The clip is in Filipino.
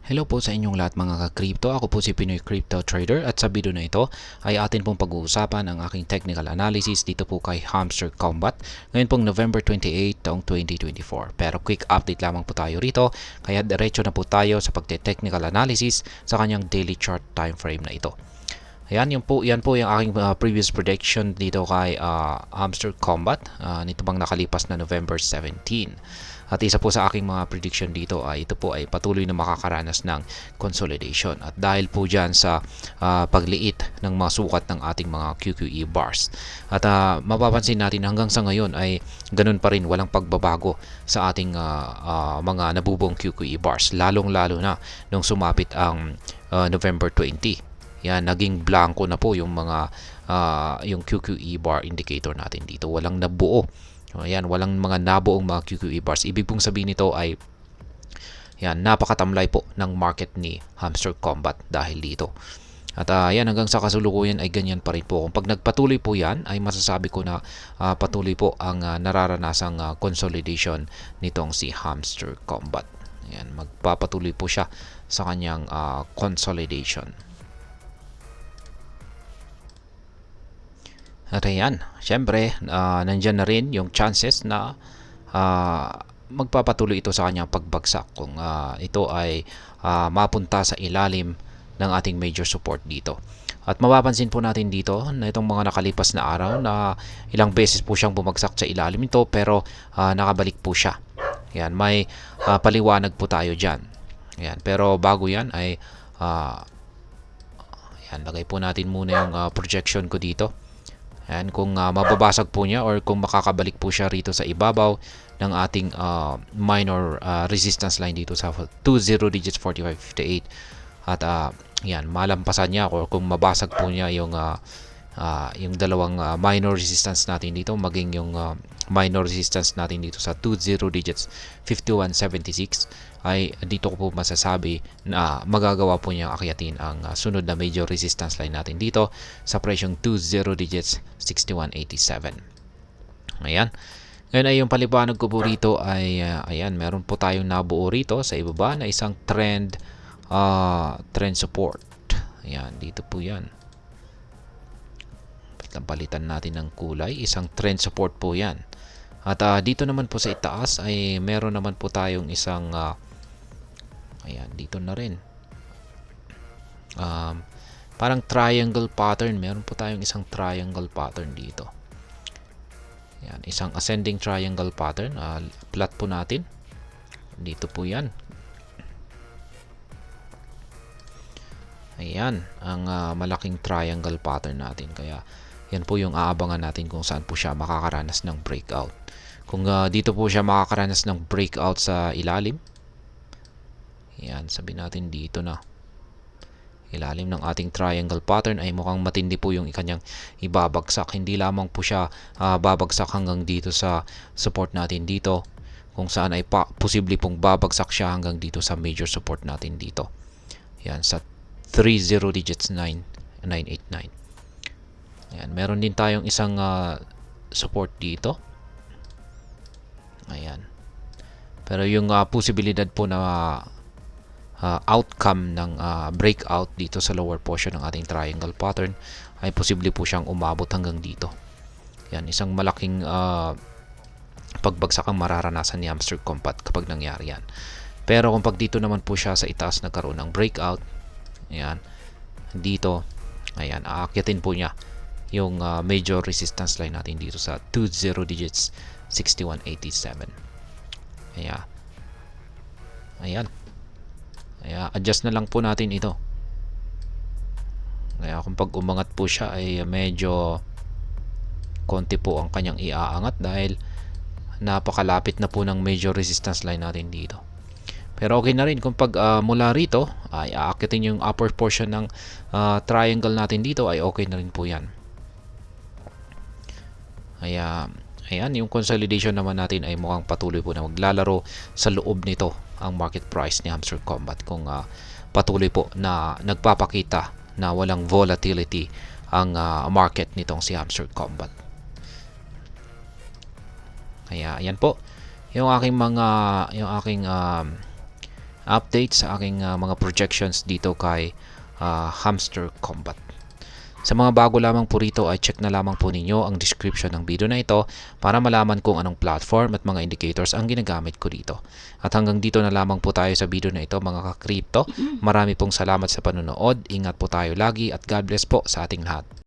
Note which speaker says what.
Speaker 1: Hello po sa inyong lahat mga ka-crypto. Ako po si Pinoy Crypto Trader at sa video na ito ay atin pong pag-uusapan ang aking technical analysis dito po kay Hamster Combat ngayon pong November 28 taong 2024. Pero quick update lamang po tayo rito kaya diretso na po tayo sa pagte-technical analysis sa kanyang daily chart time frame na ito. Ayan, yan po yung aking previous prediction dito kay Hamster Combat nito bang nakalipas na November 17. At isa po sa aking mga prediction dito ay ito po ay patuloy na makakaranas ng consolidation. At dahil po dyan sa pagliit ng mga sukat ng ating mga QQE bars. At mapapansin natin hanggang sa ngayon ay ganun pa rin, walang pagbabago sa ating mga nabubong QQE bars. Lalong-lalo na nung sumapit ang November 20. Yan, naging blanco na po yung mga yung QQE bar indicator natin dito. Walang nabuo. Ayan, walang mga nabuong mga QQE bars. Ibig pong sabihin nito ay yan, napakatamlay po ng market ni Hamster Combat dahil dito. At yan, hanggang sa kasulukuyan ay ganyan pa rin po. Kung pag nagpatuloy po yan, ay masasabi ko na patuloy po ang nararanasang consolidation nitong si Hamster Combat. Yan, magpapatuloy po siya sa kanyang consolidation. At ayan, syempre, nandyan na rin yung chances na magpapatuloy ito sa kanyang pagbagsak kung ito ay mapunta sa ilalim ng ating major support dito. At mapapansin po natin dito na itong mga nakalipas na araw na ilang beses po siyang bumagsak sa ilalim ito pero nakabalik po siya. Yan, may paliwanag po tayo dyan. Yan, pero bago yan ay yan, lagay po natin muna yung projection ko dito. Ayan, kung mababasag po niya or kung makakabalik po siya rito sa ibabaw ng ating minor resistance line dito sa 20 digits 4558 at yan, malampasan niya or kung mabasag po niya yung dalawang minor resistance natin dito maging yung minor resistance natin dito sa 20 digits 5176 ay dito ko po masasabi na magagawa po niya akyatin ang sunod na major resistance line natin dito sa presyong 20 digits 6187. Ayan. Ngayon ay yung paliwanag ko po rito ay ayan, meron po tayong nabuo rito sa ibaba na isang trend support. Ayan, dito po yan. Palitan natin ng kulay, isang trend support po yan. At dito naman po sa itaas ay meron naman po tayong isang ayan, dito na rin parang triangle pattern. Meron po tayong isang triangle pattern dito. Ayan, isang ascending triangle pattern. Plot po natin dito po yan. Ayan, ang malaking triangle pattern natin. Kaya yan po yung aabangan natin kung saan po siya makakaranas ng breakout. Kung dito po siya makakaranas ng breakout sa ilalim, yan, sabihin natin dito na ilalim ng ating triangle pattern ay mukhang matindi po yung kanyang ibabagsak. Hindi lamang po siya babagsak hanggang dito sa support natin dito, kung saan ay posible pong babagsak siya hanggang dito sa major support natin dito. Yan, sa 30 digits 989. Ayan, meron din tayong isang support dito. Ayan. Pero yung posibilidad po na outcome ng breakout dito sa lower portion ng ating triangle pattern ay posible po siyang umabot hanggang dito. Yan, isang malaking pagbagsak ang mararanasan ni Hamster Combat kapag nangyari yan. Pero kung pag dito naman po siya sa itaas nagkaroon ng breakout, ayan, dito, ayan, aakyatin po niya yung major resistance line natin dito sa 20 digits 6187. Ayan. Ayan. Kaya adjust na lang po natin ito. Kaya kung pag umangat po siya ay medyo konti po ang kanyang iaangat dahil napakalapit na po ng major resistance line natin dito. Pero okay na rin kung pag mula rito ay aakitin yung upper portion ng triangle natin dito ay okay na rin po yan. Kaya ayan, yung consolidation naman natin ay mukhang patuloy po na maglalaro sa loob nito ang market price ni Hamster Combat kung patuloy po na nagpapakita na walang volatility ang market nitong si Hamster Combat. Kaya ayan po yung aking update sa aking mga projections dito kay Hamster Combat. Sa mga bago lamang po rito ay check na lamang po ninyo ang description ng video na ito para malaman kung anong platform at mga indicators ang ginagamit ko dito. At hanggang dito na lamang po tayo sa video na ito mga ka-crypto. Marami pong salamat sa panonood. Ingat po tayo lagi at God bless po sa ating lahat.